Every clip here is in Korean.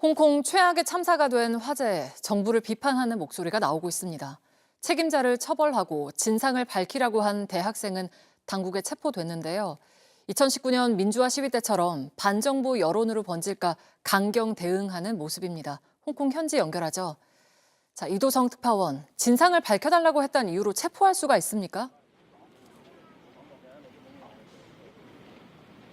홍콩 최악의 참사가 된 화재에 정부를 비판하는 목소리가 나오고 있습니다. 책임자를 처벌하고 진상을 밝히라고 한 대학생은 당국에 체포됐는데요. 2019년 민주화 시위 때처럼 반정부 여론으로 번질까 강경 대응하는 모습입니다. 홍콩 현지 연결하죠. 자, 이도성 특파원, 진상을 밝혀달라고 했다는 이유로 체포할 수가 있습니까?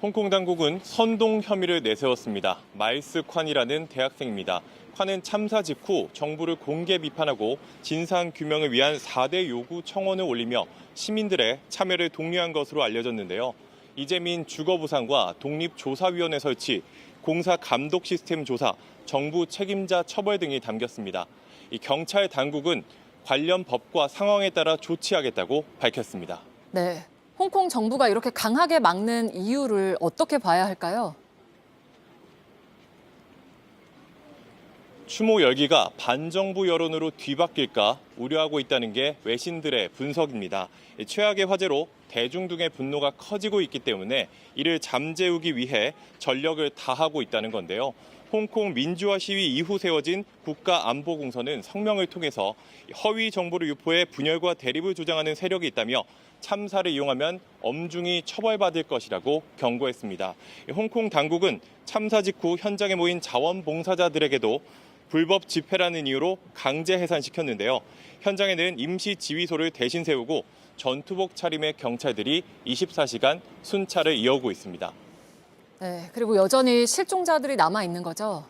홍콩 당국은 선동 혐의를 내세웠습니다. 마일스 콴이라는 대학생입니다. 콴은 참사 직후 정부를 공개 비판하고 진상 규명을 위한 4대 요구 청원을 올리며 시민들의 참여를 독려한 것으로 알려졌는데요. 이재민 주거부상과 독립조사위원회 설치, 공사 감독 시스템 조사, 정부 책임자 처벌 등이 담겼습니다. 이 경찰 당국은 관련 법과 상황에 따라 조치하겠다고 밝혔습니다. 네. 홍콩 정부가 이렇게 강하게 막는 이유를 어떻게 봐야 할까요? 추모 열기가 반정부 여론으로 뒤바뀔까 우려하고 있다는 게 외신들의 분석입니다. 최악의 화재로 대중 등의 분노가 커지고 있기 때문에 이를 잠재우기 위해 전력을 다하고 있다는 건데요. 홍콩 민주화 시위 이후 세워진 국가안보공서는 성명을 통해서 허위 정보를 유포해 분열과 대립을 주장하는 세력이 있다며 참사를 이용하면 엄중히 처벌받을 것이라고 경고했습니다. 홍콩 당국은 참사 직후 현장에 모인 자원봉사자들에게도 불법 집회라는 이유로 강제 해산시켰는데요. 현장에는 임시 지휘소를 대신 세우고 전투복 차림의 경찰들이 24시간 순찰을 이어오고 있습니다. 네, 그리고 여전히 실종자들이 남아 있는 거죠?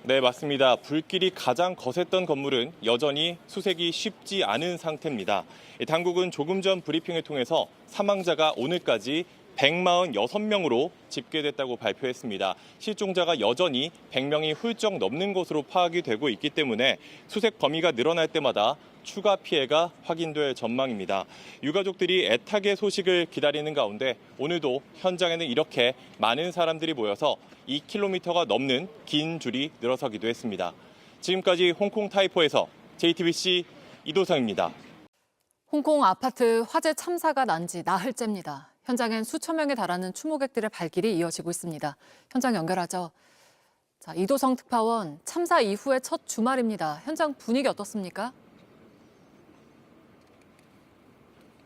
네, 맞습니다. 불길이 가장 거셌던 건물은 여전히 수색이 쉽지 않은 상태입니다. 당국은 조금 전 브리핑을 통해서 사망자가 오늘까지 146명으로 집계됐다고 발표했습니다. 실종자가 여전히 100명이 훌쩍 넘는 것으로 파악이 되고 있기 때문에 수색 범위가 늘어날 때마다 추가 피해가 확인될 전망입니다. 유가족들이 애타게 소식을 기다리는 가운데 오늘도 현장에는 이렇게 많은 사람들이 모여서 2km가 넘는 긴 줄이 늘어서기도 했습니다. 지금까지 홍콩 타이포에서 JTBC 이도성입니다. 홍콩 아파트 화재 참사가 난 지 나흘째입니다. 현장엔 수천 명에 달하는 추모객들의 발길이 이어지고 있습니다. 현장 연결하죠. 자, 이도성 특파원, 참사 이후의 첫 주말입니다. 현장 분위기 어떻습니까?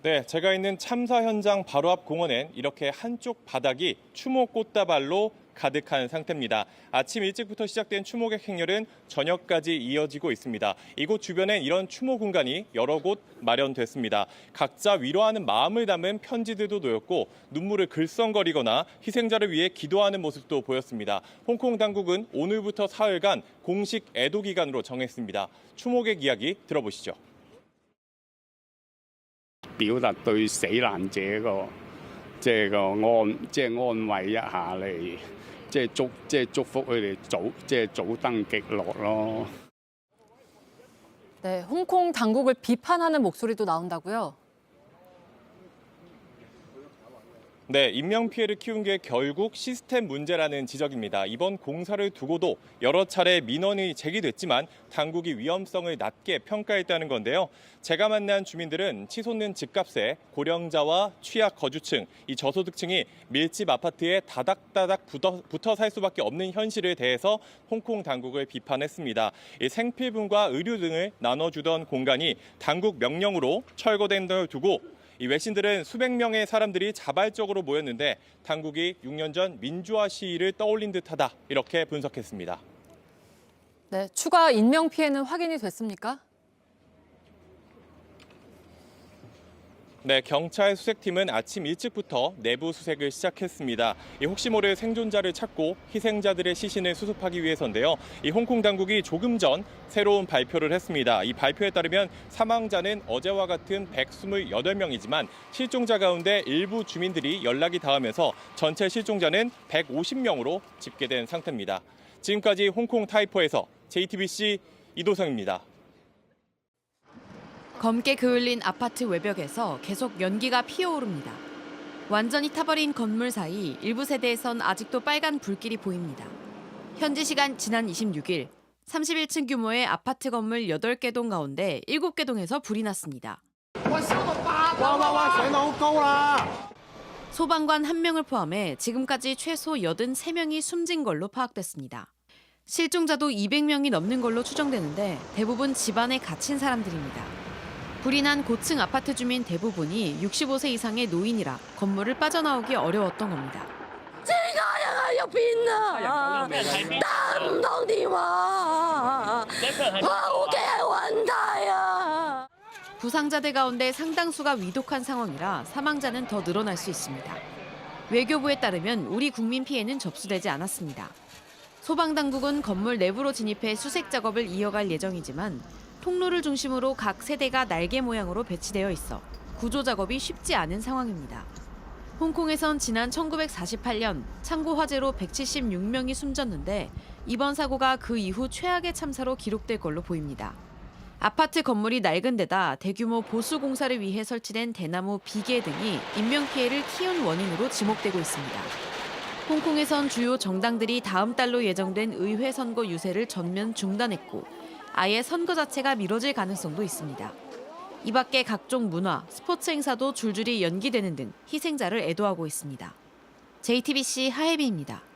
네, 제가 있는 참사 현장 바로 앞 공원엔 이렇게 한쪽 바닥이 추모 꽃다발로 가득한 상태입니다. 아침 일찍부터 시작된 추모객 행렬은 저녁까지 이어지고 있습니다. 이곳 주변엔 이런 추모 공간이 여러 곳 마련됐습니다. 각자 위로하는 마음을 담은 편지들도 놓였고 눈물을 글썽거리거나 희생자를 위해 기도하는 모습도 보였습니다. 홍콩 당국은 오늘부터 사흘간 공식 애도 기간으로 정했습니다. 추모객 이야기 들어보시죠. 表達對死難者個安慰一下嚟，祝福佢哋早登極樂咯。 네, 홍콩 당국을 비판하는 목소리도 나온다고요? 네, 인명피해를 키운 게 결국 시스템 문제라는 지적입니다. 이번 공사를 두고도 여러 차례 민원이 제기됐지만 당국이 위험성을 낮게 평가했다는 건데요. 제가 만난 주민들은 치솟는 집값에 고령자와 취약 거주층, 이 저소득층이 밀집 아파트에 다닥다닥 붙어 살 수밖에 없는 현실에 대해서 홍콩 당국을 비판했습니다. 이 생필품과 의류 등을 나눠주던 공간이 당국 명령으로 철거된 걸 두고 이 외신들은 수백 명의 사람들이 자발적으로 모였는데 당국이 6년 전 민주화 시위를 떠올린 듯하다 이렇게 분석했습니다. 네, 추가 인명 피해는 확인이 됐습니까? 네, 경찰 수색팀은 아침 일찍부터 내부 수색을 시작했습니다. 혹시 모를 생존자를 찾고 희생자들의 시신을 수습하기 위해서인데요. 이 홍콩 당국이 조금 전 새로운 발표를 했습니다. 이 발표에 따르면 사망자는 어제와 같은 128명이지만 실종자 가운데 일부 주민들이 연락이 닿으면서 전체 실종자는 150명으로 집계된 상태입니다. 지금까지 홍콩 타이포에서 JTBC 이도성입니다. 검게 그을린 아파트 외벽에서 계속 연기가 피어오릅니다. 완전히 타버린 건물 사이 일부 세대에선 아직도 빨간 불길이 보입니다. 현지 시간 지난 26일 31층 규모의 아파트 건물 8개 동 가운데 7개 동에서 불이 났습니다. 소방관 1명을 포함해 지금까지 최소 83명이 숨진 걸로 파악됐습니다. 실종자도 200명이 넘는 걸로 추정되는데 대부분 집안에 갇힌 사람들입니다. 불이 난 고층 아파트 주민 대부분이 65세 이상의 노인이라 건물을 빠져나오기 어려웠던 겁니다. 부상자들 가운데 상당수가 위독한 상황이라 사망자는 더 늘어날 수 있습니다. 외교부에 따르면 우리 국민 피해는 접수되지 않았습니다. 소방당국은 건물 내부로 진입해 수색 작업을 이어갈 예정이지만 통로를 중심으로 각 세대가 날개 모양으로 배치되어 있어 구조 작업이 쉽지 않은 상황입니다. 홍콩에선 지난 1948년 창고 화재로 176명이 숨졌는데 이번 사고가 그 이후 최악의 참사로 기록될 걸로 보입니다. 아파트 건물이 낡은 데다 대규모 보수 공사를 위해 설치된 대나무 비계 등이 인명피해를 키운 원인으로 지목되고 있습니다. 홍콩에선 주요 정당들이 다음 달로 예정된 의회 선거 유세를 전면 중단했고 아예 선거 자체가 미뤄질 가능성도 있습니다. 이 밖에 각종 문화, 스포츠 행사도 줄줄이 연기되는 등 희생자를 애도하고 있습니다. JTBC 하혜빈입니다.